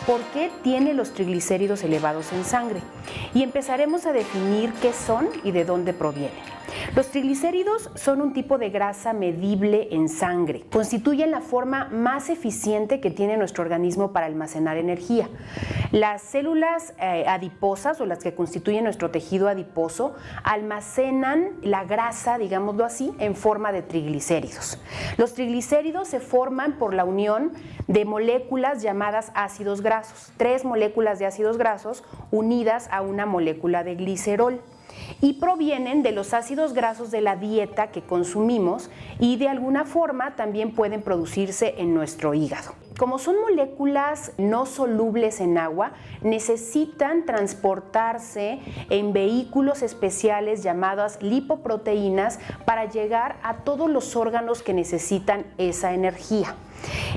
por qué tiene los triglicéridos elevados en sangre y empezaremos a definir qué son y de dónde provienen. Los triglicéridos son un tipo de grasa medible en sangre. Constituyen la forma más eficiente que tiene nuestro organismo para almacenar energía. Las células adiposas o las que constituyen nuestro tejido adiposo almacenan la grasa, digámoslo así, en forma de triglicéridos. Los triglicéridos se forman por la unión de moléculas llamadas ácidos grasos, 3 moléculas de ácidos grasos unidas a una molécula de glicerol, y provienen de los ácidos grasos de la dieta que consumimos y de alguna forma también pueden producirse en nuestro hígado. Como son moléculas no solubles en agua, necesitan transportarse en vehículos especiales llamadas lipoproteínas para llegar a todos los órganos que necesitan esa energía.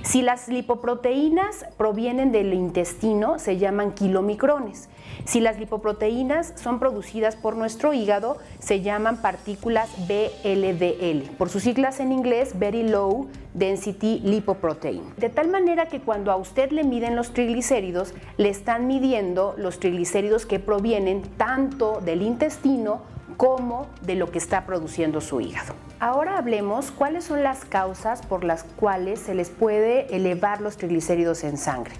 Si las lipoproteínas provienen del intestino, se llaman kilomicrones. Si las lipoproteínas son producidas por nuestro hígado, se llaman partículas VLDL, por sus siglas en inglés, Very Low Density Lipoprotein. De tal manera que cuando a usted le miden los triglicéridos, le están midiendo los triglicéridos que provienen tanto del intestino como de lo que está produciendo su hígado. Ahora hablemos cuáles son las causas por las cuales se les puede elevar los triglicéridos en sangre.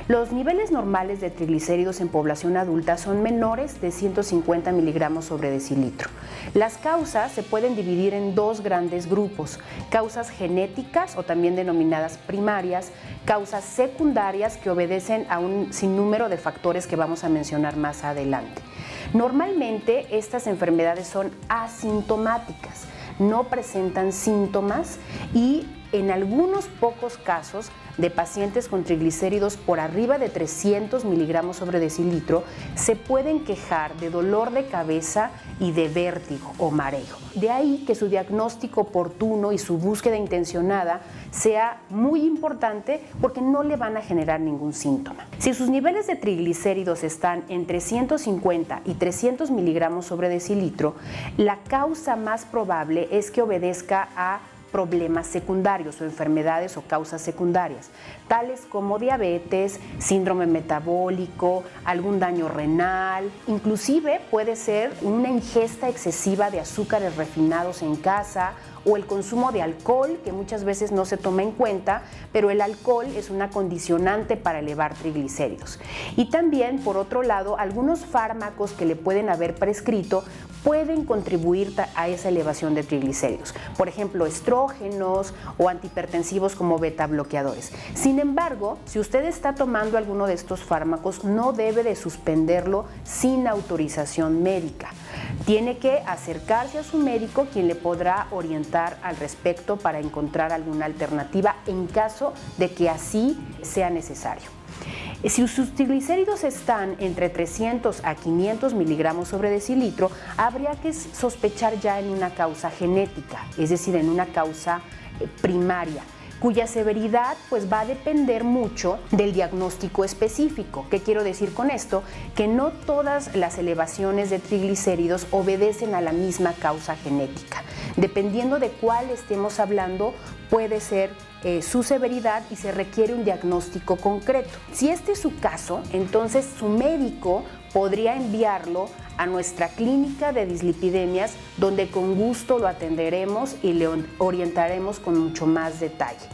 Los niveles normales de triglicéridos en población adulta son menores de 150 miligramos sobre decilitro. Las causas se pueden dividir en 2 grandes grupos: causas genéticas o también denominadas primarias, causas secundarias que obedecen a un sinnúmero de factores que vamos a mencionar más adelante. Normalmente estas enfermedades son asintomáticas, no presentan síntomas y en algunos pocos casos de pacientes con triglicéridos por arriba de 300 miligramos sobre decilitro se pueden quejar de dolor de cabeza y de vértigo o mareo. De ahí que su diagnóstico oportuno y su búsqueda intencionada sea muy importante porque no le van a generar ningún síntoma. Si sus niveles de triglicéridos están entre 150 y 300 miligramos sobre decilitro, la causa más probable es que obedezca a problemas secundarios o enfermedades o causas secundarias, tales como diabetes, síndrome metabólico, algún daño renal, inclusive puede ser una ingesta excesiva de azúcares refinados en casa o el consumo de alcohol, que muchas veces no se toma en cuenta, pero el alcohol es una condicionante para elevar triglicéridos. Y también, por otro lado, algunos fármacos que le pueden haber prescrito pueden contribuir a esa elevación de triglicéridos. Por ejemplo, estrógenos o antihipertensivos como beta bloqueadores. Sin embargo, si usted está tomando alguno de estos fármacos, no debe de suspenderlo sin autorización médica. Tiene que acercarse a su médico, quien le podrá orientar al respecto para encontrar alguna alternativa en caso de que así sea necesario. Si sus triglicéridos están entre 300 a 500 miligramos sobre decilitro, habría que sospechar ya en una causa genética, es decir, en una causa primaria, cuya severidad pues va a depender mucho del diagnóstico específico. ¿Qué quiero decir con esto? Que no todas las elevaciones de triglicéridos obedecen a la misma causa genética. Dependiendo de cuál estemos hablando, puede ser su severidad y se requiere un diagnóstico concreto. Si este es su caso, entonces su médico podría enviarlo a nuestra clínica de dislipidemias, donde con gusto lo atenderemos y le orientaremos con mucho más detalle.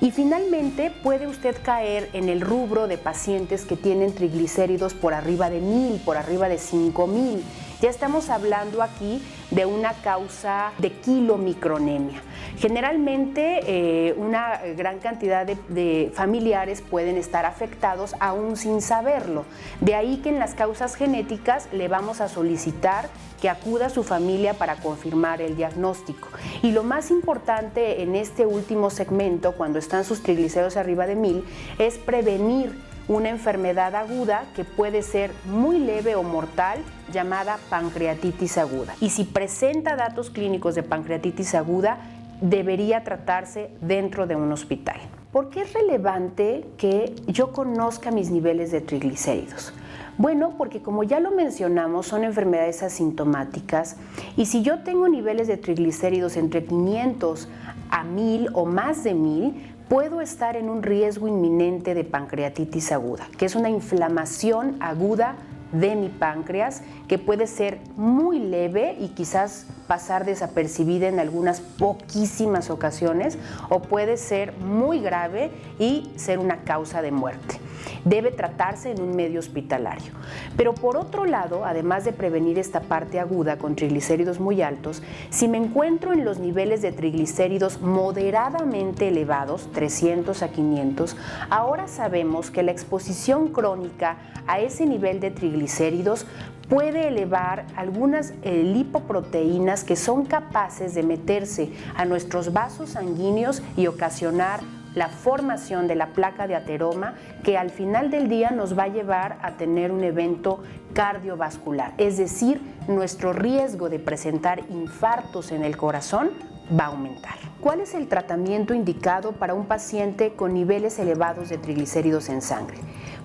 Y finalmente puede usted caer en el rubro de pacientes que tienen triglicéridos por arriba de 1000, por arriba de 5000. Ya estamos hablando aquí de una causa de kilomicronemia. Generalmente una gran cantidad de familiares pueden estar afectados aún sin saberlo. De ahí que en las causas genéticas le vamos a solicitar que acuda a su familia para confirmar el diagnóstico. Y lo más importante en este último segmento, cuando están sus triglicéridos arriba de 1000, es prevenir una enfermedad aguda que puede ser muy leve o mortal, llamada pancreatitis aguda. Y si presenta datos clínicos de pancreatitis aguda, debería tratarse dentro de un hospital. ¿Por qué es relevante que yo conozca mis niveles de triglicéridos? Bueno, porque como ya lo mencionamos, son enfermedades asintomáticas y si yo tengo niveles de triglicéridos entre 500 a 1000 o más de 1000, puedo estar en un riesgo inminente de pancreatitis aguda, que es una inflamación aguda de mi páncreas que puede ser muy leve y quizás pasar desapercibida en algunas poquísimas ocasiones, o puede ser muy grave y ser una causa de muerte. Debe tratarse en un medio hospitalario. Pero por otro lado, además de prevenir esta parte aguda con triglicéridos muy altos, si me encuentro en los niveles de triglicéridos moderadamente elevados, 300 a 500, ahora sabemos que la exposición crónica a ese nivel de triglicéridos puede elevar algunas lipoproteínas que son capaces de meterse a nuestros vasos sanguíneos y ocasionar la formación de la placa de ateroma, que al final del día nos va a llevar a tener un evento cardiovascular, es decir, nuestro riesgo de presentar infartos en el corazón va a aumentar. ¿Cuál es el tratamiento indicado para un paciente con niveles elevados de triglicéridos en sangre?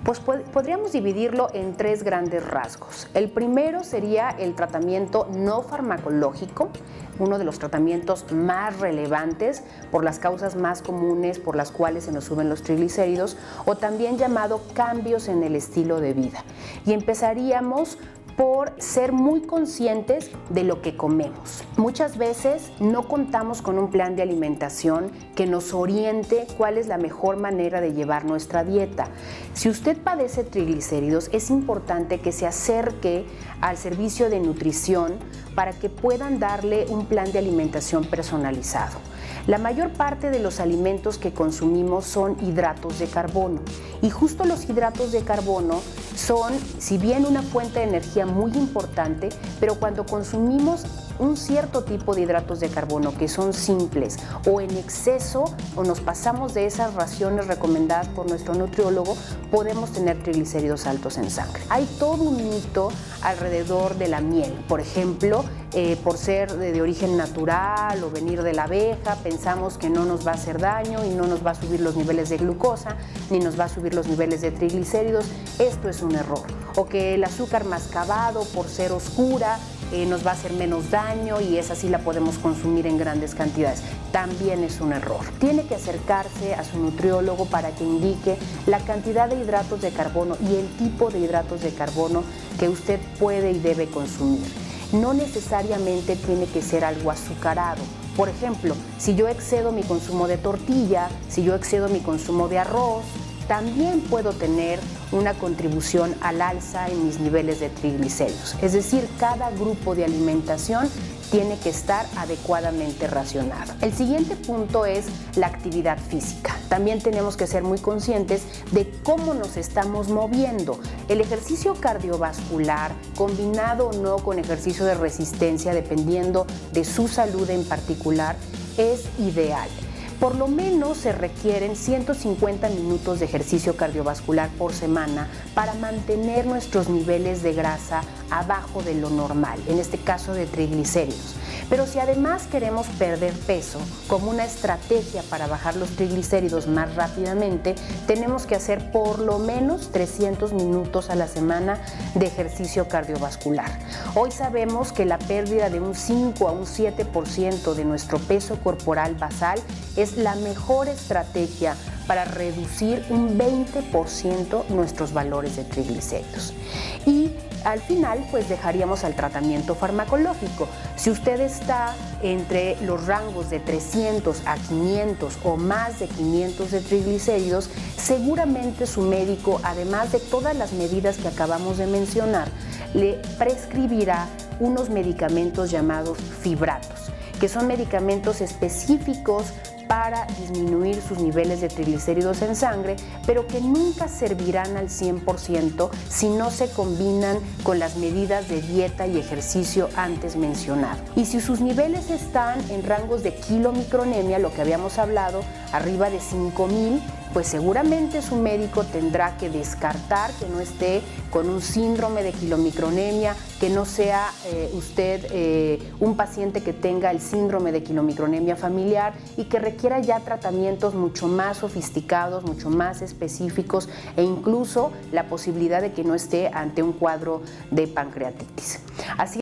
Pues podríamos dividirlo en tres grandes rasgos. El primero sería el tratamiento no farmacológico, uno de los tratamientos más relevantes por las causas más comunes por las cuales se nos suben los triglicéridos, o también llamado cambios en el estilo de vida. Y empezaríamos por ser muy conscientes de lo que comemos. Muchas veces no contamos con un plan de alimentación que nos oriente cuál es la mejor manera de llevar nuestra dieta. Si usted padece triglicéridos, es importante que se acerque al servicio de nutrición para que puedan darle un plan de alimentación personalizado. La mayor parte de los alimentos que consumimos son hidratos de carbono, y justo los hidratos de carbono son, si bien una fuente de energía muy importante, pero cuando consumimos un cierto tipo de hidratos de carbono que son simples o en exceso, o nos pasamos de esas raciones recomendadas por nuestro nutriólogo, podemos tener triglicéridos altos en sangre. Hay todo un mito alrededor de la miel. Por ejemplo, por ser de origen natural o venir de la abeja, pensamos que no nos va a hacer daño y no nos va a subir los niveles de glucosa ni nos va a subir los niveles de triglicéridos. Esto es un error. O que el azúcar mascabado, por ser oscura, nos va a hacer menos daño y esa sí la podemos consumir en grandes cantidades. También es un error. Tiene que acercarse a su nutriólogo para que indique la cantidad de hidratos de carbono y el tipo de hidratos de carbono que usted puede y debe consumir. No necesariamente tiene que ser algo azucarado. Por ejemplo, si yo excedo mi consumo de tortilla, si yo excedo mi consumo de arroz, también puedo tener una contribución al alza en mis niveles de triglicéridos. Es decir, cada grupo de alimentación tiene que estar adecuadamente racionado. El siguiente punto es la actividad física. También tenemos que ser muy conscientes de cómo nos estamos moviendo. El ejercicio cardiovascular, combinado o no con ejercicio de resistencia, dependiendo de su salud en particular, es ideal. Por lo menos se requieren 150 minutos de ejercicio cardiovascular por semana para mantener nuestros niveles de grasa abajo de lo normal, en este caso de triglicéridos. Pero si además queremos perder peso como una estrategia para bajar los triglicéridos más rápidamente, tenemos que hacer por lo menos 300 minutos a la semana de ejercicio cardiovascular. Hoy sabemos que la pérdida de un 5 a un 7% de nuestro peso corporal basal es la mejor estrategia para reducir un 20% nuestros valores de triglicéridos. Y al final, pues dejaríamos al tratamiento farmacológico. Si usted está entre los rangos de 300 a 500 o más de 500 de triglicéridos, seguramente su médico, además de todas las medidas que acabamos de mencionar, le prescribirá unos medicamentos llamados fibratos, que son medicamentos específicos para disminuir sus niveles de triglicéridos en sangre, pero que nunca servirán al 100% si no se combinan con las medidas de dieta y ejercicio antes mencionado. Y si sus niveles están en rangos de kilomicronemia, lo que habíamos hablado, arriba de 5,000, pues seguramente su médico tendrá que descartar que no esté con un síndrome de kilomicronemia, que no sea usted un paciente que tenga el síndrome de kilomicronemia familiar y que requiera ya tratamientos mucho más sofisticados, mucho más específicos, e incluso la posibilidad de que no esté ante un cuadro de pancreatitis. Así